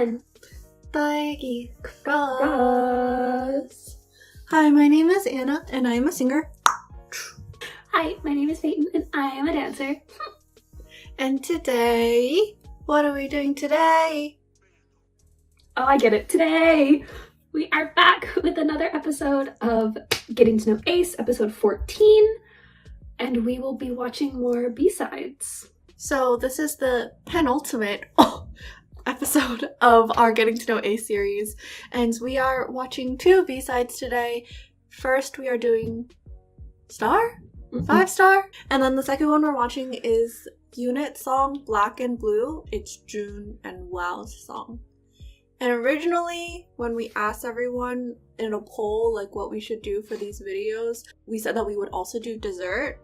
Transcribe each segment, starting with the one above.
1. Daigi Cross. Hi, my name is Anna, and I am a singer. Hi, my name is Peyton, and I am a dancer. And today, what are we doing today? Oh, I get it. Today, we are back with another episode of Getting to Know Ace, episode 14, and we will be watching more B-sides. So this is the penultimate episode of our Getting to Know Ace series, and we are watching 2 B-sides today. First, we are doing Star? 5 Star? And then the second one we're watching is Unit song Black and Blue. It's June and Wow's song. And originally, when we asked everyone in a poll like what we should do for these videos, we said that we would also do dessert.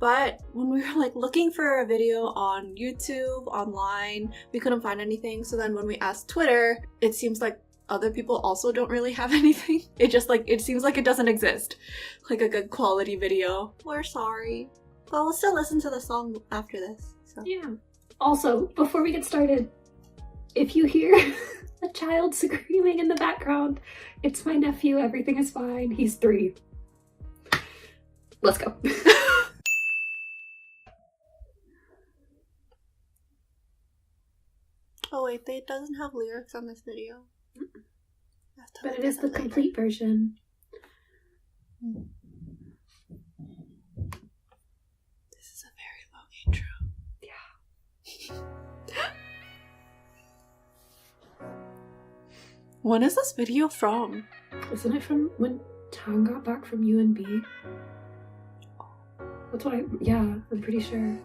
But when we were looking for a video on YouTube, online, we couldn't find anything. So then when we asked Twitter, it seems like other people also don't really have anything. It just it seems like it doesn't exist. Like a good quality video. We're sorry. But we'll still listen to the song after this. So. Yeah. Also, before we get started, if you hear a child screaming in the background, it's my nephew. Everything is fine. He's 3. Let's go. Oh wait, it doesn't have lyrics on this video. But it is the complete version. This is a very long intro. Yeah. When is this video from? Isn't it from when Tang got back from UNB? That's what I'm pretty sure.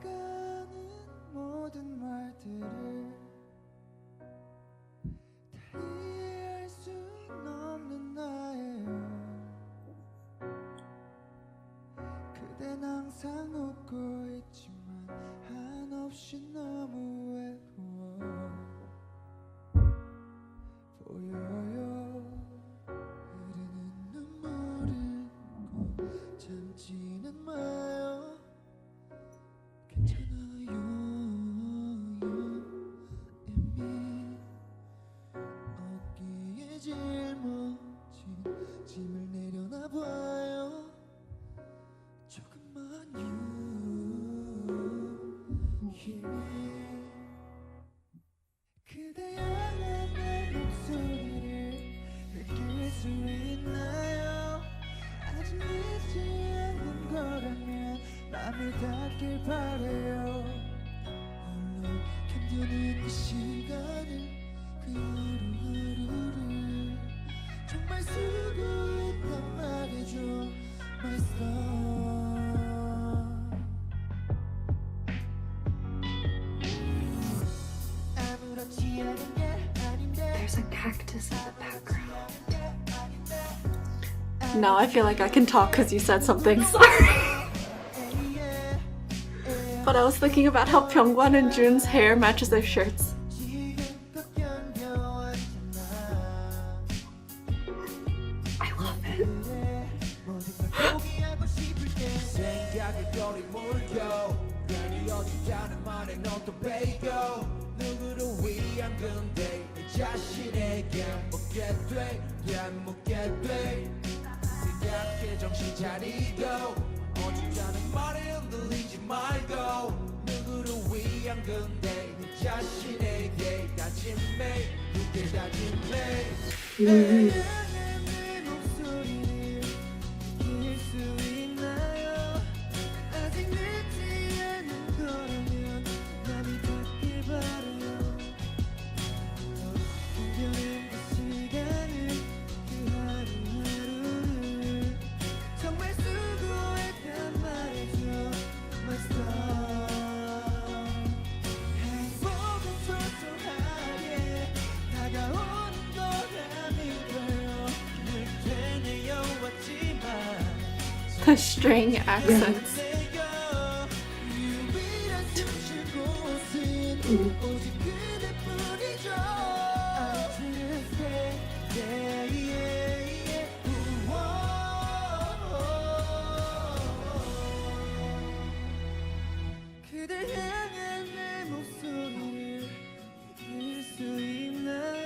There's a cactus in the background. Now I feel like I can talk because you said something. Sorry. But I was thinking about how Pyeongkwan and Jun's hair matches their shirts. I love it. The string accents. 그댈 향한 내 목소리를 들을 수 있나요?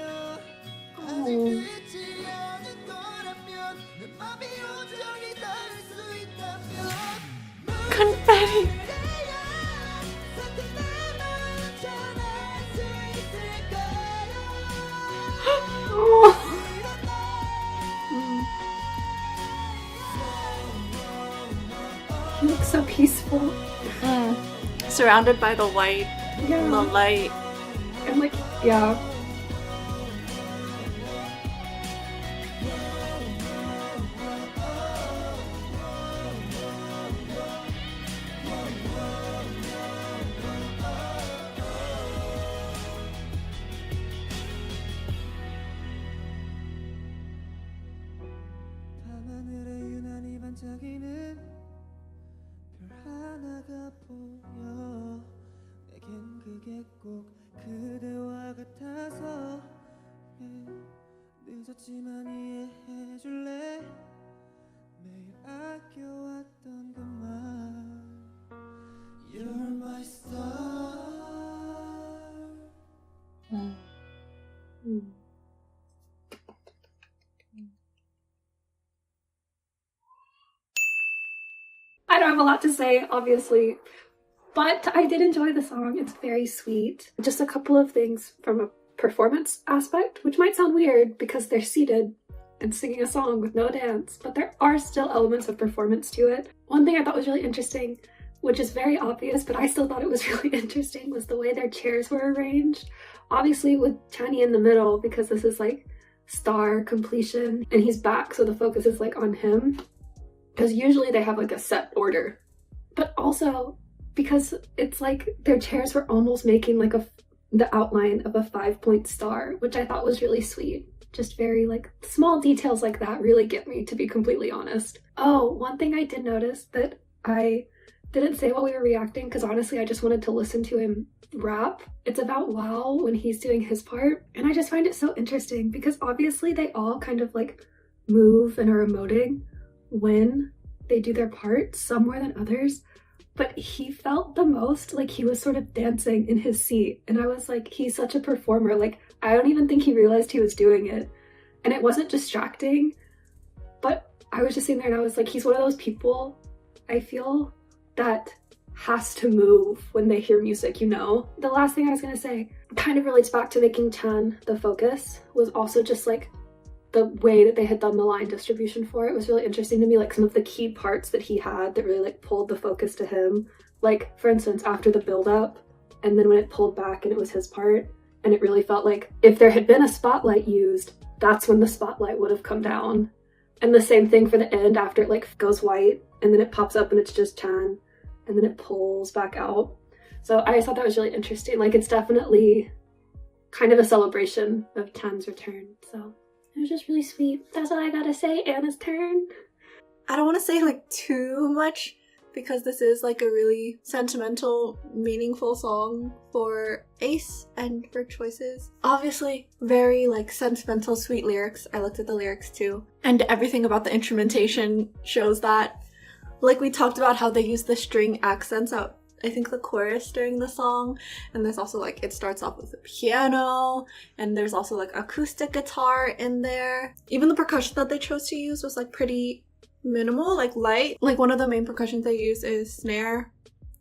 surrounded by the white, Yeah. the light. And like, yeah. 밤하늘에 유난히 반짝이는 별 하나가 보여 내겐 그게 꼭 그대와 같아서 늦었지만 이해해줄래 매일 아껴왔던 그 말 You're my star I don't have a lot to say, obviously, but I did enjoy the song. It's very sweet. Just a couple of things from a performance aspect, which might sound weird because they're seated and singing a song with no dance, but there are still elements of performance to it. One thing I thought was really interesting, which is very obvious, but I still thought it was really interesting, was the way their chairs were arranged. Obviously with Channy in the middle, because this is like star completion, and he's back, so the focus is like on him. Because usually they have like a set order, but also because it's like their chairs were almost making like the outline of a 5-point star, which I thought was really sweet. Just very like small details like that really get me, to be completely honest. Oh, one thing I did notice that I didn't say while we were reacting, because honestly I just wanted to listen to him rap. It's about Wow when he's doing his part, and I just find it so interesting because obviously they all kind of like move and are emoting when they do their part, some more than others, but he felt the most like he was sort of dancing in his seat, and I was like, he's such a performer. Like, I don't even think he realized he was doing it, and it wasn't distracting, but I was just sitting there and I was like, he's one of those people, I feel, that has to move when they hear music, you know? The last thing I was gonna say kind of relates back to making Chan the focus, was also just like the way that they had done the line distribution for it was really interesting to me. Like some of the key parts that he had that really like pulled the focus to him, like for instance after the build up, and then when it pulled back and it was his part, and it really felt like if there had been a spotlight used, that's when the spotlight would have come down. And the same thing for the end, after it like goes white and then it pops up and it's just Chan, and then it pulls back out. So I just thought that was really interesting. Like, it's definitely kind of a celebration of Chan's return. So it was just really sweet. That's all I gotta say. Anna's turn. I don't want to say like too much because this is like a really sentimental, meaningful song for Ace and her choices. Obviously, very like sentimental, sweet lyrics. I looked at the lyrics too. And everything about the instrumentation shows that. Like we talked about how they use the string accents out, I think the chorus during the song, and there's also like it starts off with a piano, and there's also like acoustic guitar in there. Even the percussion that they chose to use was like pretty minimal, like light. Like one of the main percussions they use is snare.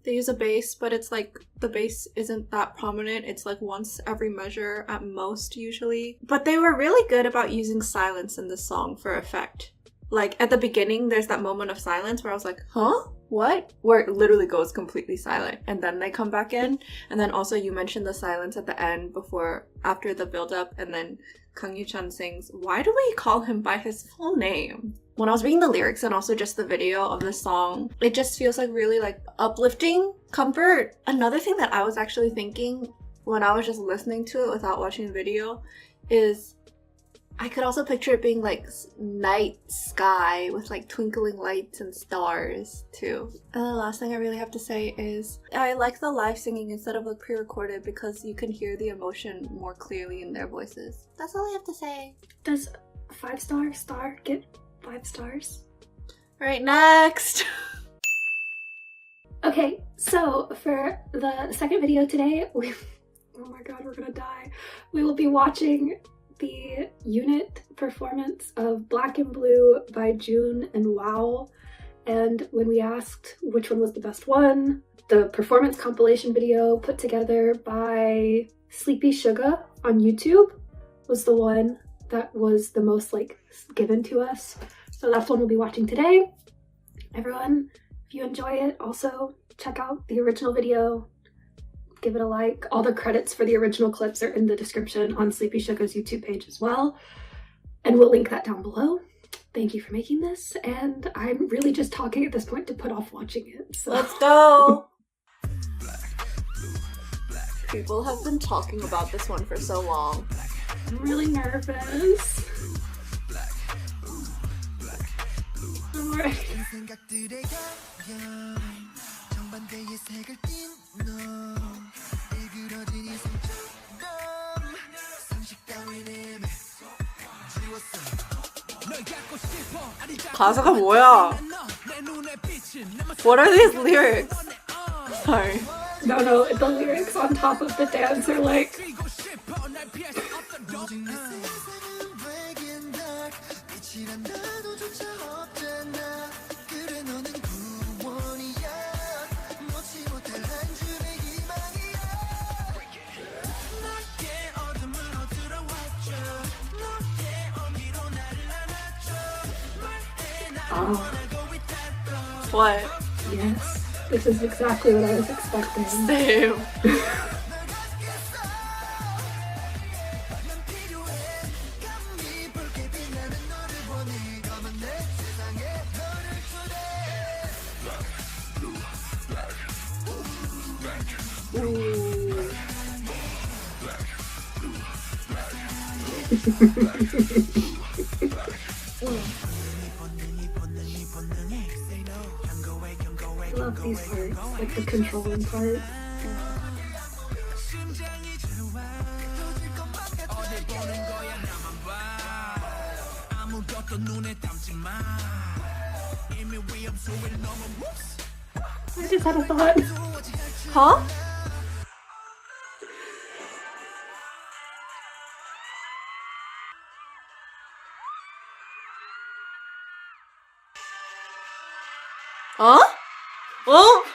They use a bass, but it's like the bass isn't that prominent. It's like once every measure at most usually. But they were really good about using silence in this song for effect. Like at the beginning there's that moment of silence where I was like, huh? What? Where it literally goes completely silent, and then they come back in. And then also you mentioned the silence at the end after the build up, and then Kang Yu-chan sings, "Why do we call him by his full name?" When I was reading the lyrics and also just the video of the song, it just feels like really like uplifting, comfort. Another thing that I was actually thinking when I was just listening to it without watching the video is I could also picture it being like night sky with like twinkling lights and stars too. And the last thing I really have to say is I like the live singing instead of like pre-recorded because you can hear the emotion more clearly in their voices. That's all I have to say. Does 5-star star get 5 stars? Alright, next! Okay, so for the second video today, oh my god, we're gonna die. We will be watching the unit performance of Black and Blue by June and Wow. And when we asked which one was the best one, the performance compilation video put together by Sleepy Sugar on YouTube was the one that was the most like given to us. So that's one we'll be watching today. Everyone, if you enjoy it, also check out the original video, give it a like. All the credits for the original clips are in the description on Sleepy Suga's YouTube page as well, and we'll link that down below. Thank you for making this, and I'm really just talking at this point to put off watching it. So. Let's go! People have been talking about this one for so long. I'm really nervous. Alright. 가사가 뭐야? What are these lyrics? Sorry. No, the lyrics on top of the dance are like... Oh, What? yes. This is exactly what I was expecting. Same. Ooh. I love these parts, like the controlling part. I just had a thought. Huh? Huh? Oh?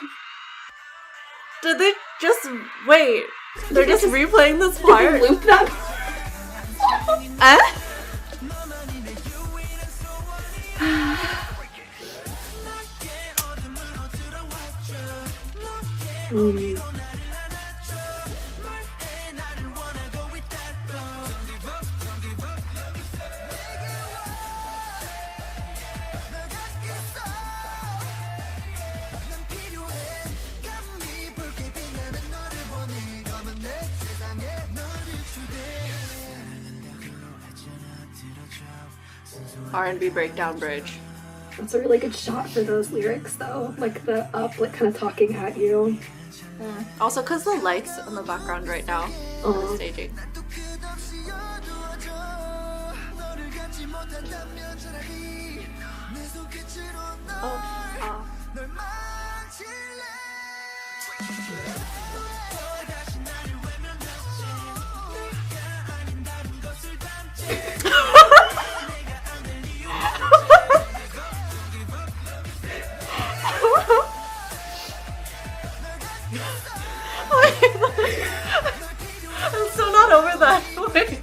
Did they just wait? They're just replaying this part? Loop that. Eh? R&B breakdown bridge. It's a really good shot for those lyrics though, like the up, like kind of talking at you. Also, because the lights in the background right now, the staging. I'm still not over that. Wait.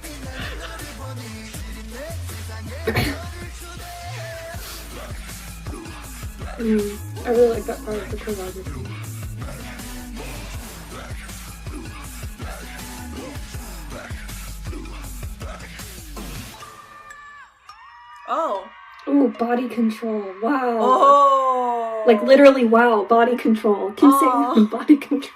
I really like that part of the choreography. Oh. Ooh, body control. Wow. Oh. Like literally, wow, body control. Kissing body control.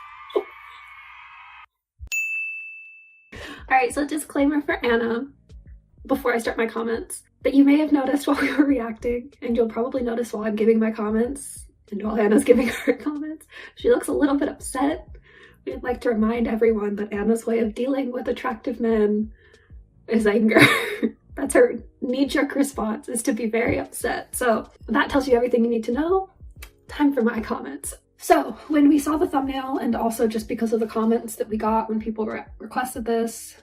Alright, so disclaimer for Anna, before I start my comments, that you may have noticed while we were reacting, and you'll probably notice while I'm giving my comments, and while Anna's giving her comments, she looks a little bit upset. We'd like to remind everyone that Anna's way of dealing with attractive men is anger. That's her knee-jerk response, is to be very upset. So that tells you everything you need to know. Time for my comments. So when we saw the thumbnail, and also just because of the comments that we got when people requested this,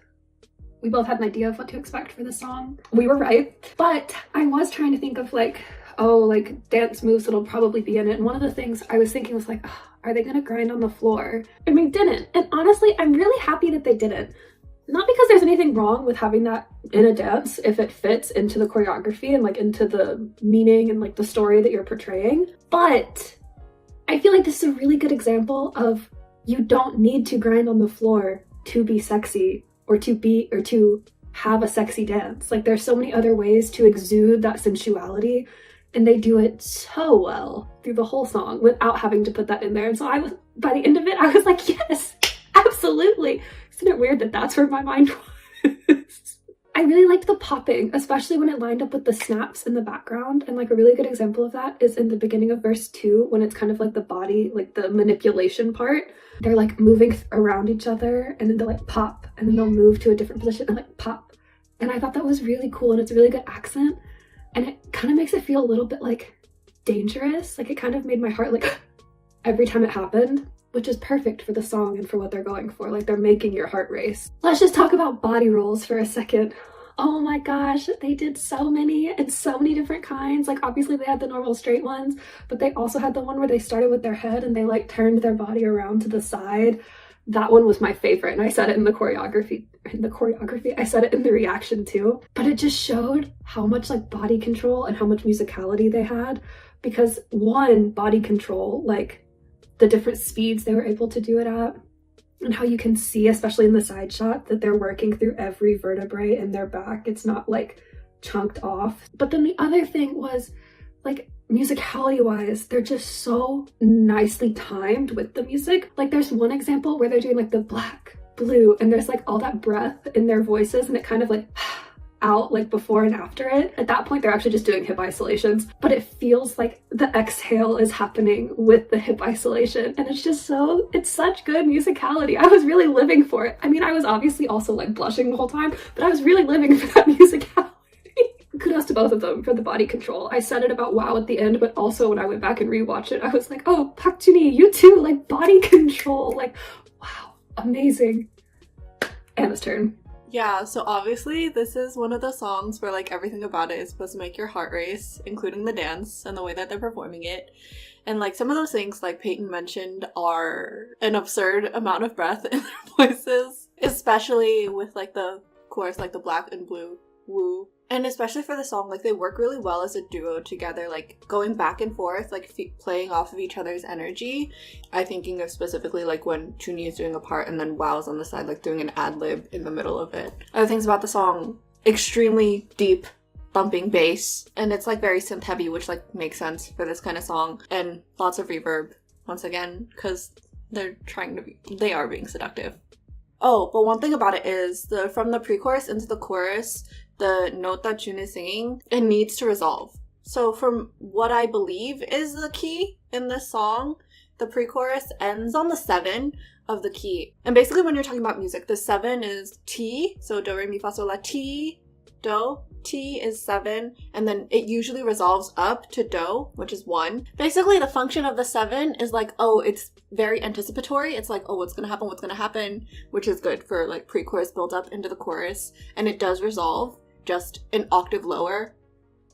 we both had an idea of what to expect for this song. We were right, but I was trying to think of like, oh, like dance moves that'll probably be in it. And one of the things I was thinking was like, oh, are they gonna grind on the floor? And we didn't. And honestly, I'm really happy that they didn't. Not because there's anything wrong with having that in a dance if it fits into the choreography and like into the meaning and like the story that you're portraying, but I feel like this is a really good example of you don't need to grind on the floor to be sexy or to have a sexy dance. Like there's so many other ways to exude that sensuality, and they do it so well through the whole song without having to put that in there. And so by the end of it, I was like, yes, absolutely. Isn't it weird that that's where my mind was? I really liked the popping, especially when it lined up with the snaps in the background. And like a really good example of that is in the beginning of verse 2, when it's kind of like the body, like the manipulation part. They're like moving around each other, and then they'll like pop, and then they'll move to a different position and like pop. And I thought that was really cool, and it's a really good accent. And it kind of makes it feel a little bit like dangerous. Like it kind of made my heart like every time it happened, which is perfect for the song and for what they're going for. Like they're making your heart race. Let's just talk about body rolls for a second. Oh my gosh, they did so many and so many different kinds. Like obviously they had the normal straight ones, but they also had the one where they started with their head and they like turned their body around to the side. That one was my favorite, and I said it in the choreography. I said it in the reaction too. But it just showed how much like body control and how much musicality they had, because one, body control, like the different speeds they were able to do it at, and how you can see, especially in the side shot, that they're working through every vertebrae in their back. It's not like chunked off. But then the other thing was like musicality wise, they're just so nicely timed with the music. Like there's one example where they're doing like the black, blue, and there's like all that breath in their voices, and it kind of like out like before and after it. At that point, they're actually just doing hip isolations, but it feels like the exhale is happening with the hip isolation. And it's such good musicality. I was really living for it. I mean, I was obviously also like blushing the whole time, but I was really living for that musicality. Kudos to both of them for the body control. I said it about WoW at the end, but also when I went back and rewatched it, I was like, oh, Park Jun-hee, you too, like body control. Like, wow, amazing. Anna's turn. Yeah, so obviously this is one of the songs where like everything about it is supposed to make your heart race, including the dance and the way that they're performing it. And like some of those things, like Peyton mentioned, are an absurd amount of breath in their voices, especially with like the chorus, like the black and blue woo. And especially for the song, like they work really well as a duo together, like going back and forth, like playing off of each other's energy. I'm thinking of specifically like when Chun-Yi is doing a part and then Wow's on the side, like doing an ad-lib in the middle of it. Other things about the song, extremely deep bumping bass, and it's like very synth heavy, which like makes sense for this kind of song, and lots of reverb once again, because they are being seductive. Oh, but one thing about it is from the pre-chorus into the chorus, the note that Jun is singing, it needs to resolve. So from what I believe is the key in this song, the pre-chorus ends on the 7 of the key. And basically when you're talking about music, the 7 is T, so do, re, mi, fa, sol, la, T, do. T is 7, and then it usually resolves up to do, which is 1. Basically, the function of the 7 is like, oh, it's very anticipatory. It's like, oh, what's gonna happen, which is good for like pre-chorus build up into the chorus. And it does resolve just an octave lower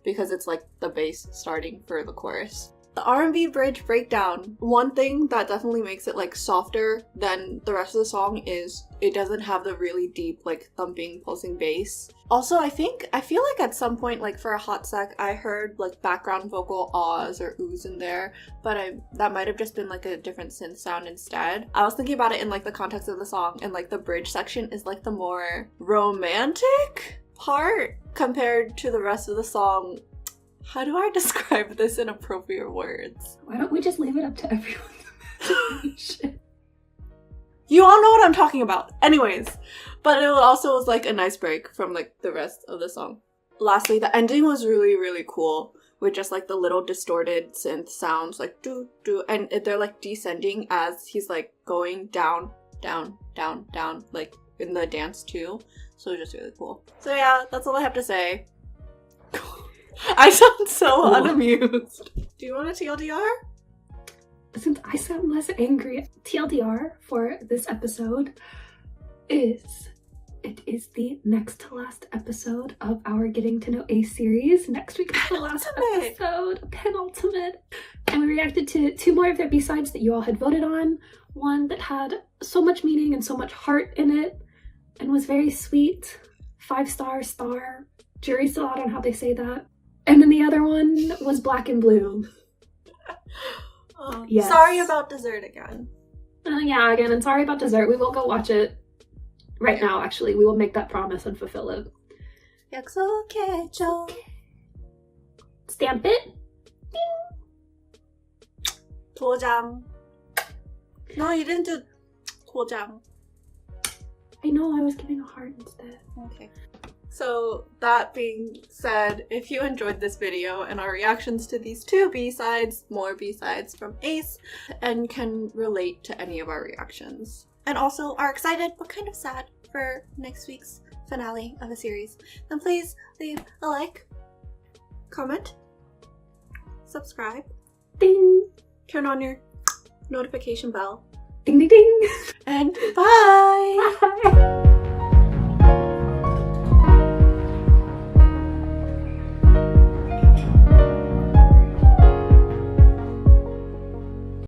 because it's like the bass starting for the chorus. The R&B bridge breakdown, one thing that definitely makes it like softer than the rest of the song is it doesn't have the really deep like thumping pulsing bass. Also, I feel like at some point, like for a hot sec, I heard like background vocal ahs or oohs in there, but that might have just been like a different synth sound instead. I was thinking about it in like the context of the song, and like the bridge section is like the more romantic part compared to the rest of the song. How do I describe this in appropriate words? Why don't we just leave it up to everyone's imagination? You all know what I'm talking about. Anyways, but it also was like a nice break from like the rest of the song. Lastly, the ending was really, really cool with just like the little distorted synth sounds like doo doo, and they're like descending as he's like going down, down, down, down, like in the dance too. So it was just really cool. So yeah, that's all I have to say. I sound so unamused. Do you want a TLDR? Since I sound less angry, TLDR for this episode is it is the next to last episode of our Getting to Know Ace series. Next week is the last episode, penultimate. And we reacted to 2 more of their B-sides that you all had voted on. One that had so much meaning and so much heart in it and was very sweet. 5-star star. Jury's still out on how they say that. And then the other one was Black and Blue. Oh, Yes. Sorry about dessert again. Yeah, again, and sorry about dessert. We will go watch it right now, actually. We will make that promise and fulfill it. 약속해줘. Stamp it. 도장. No, you didn't do 도장. I know, I was giving a heart instead. Okay. So, that being said, if you enjoyed this video and our reactions to these two B-sides, more B-sides from Ace, and can relate to any of our reactions, and also are excited but kind of sad for next week's finale of the series, then please leave a like, comment, subscribe, Ding! turn on your notification bell, Ding ding ding! and bye! Bye!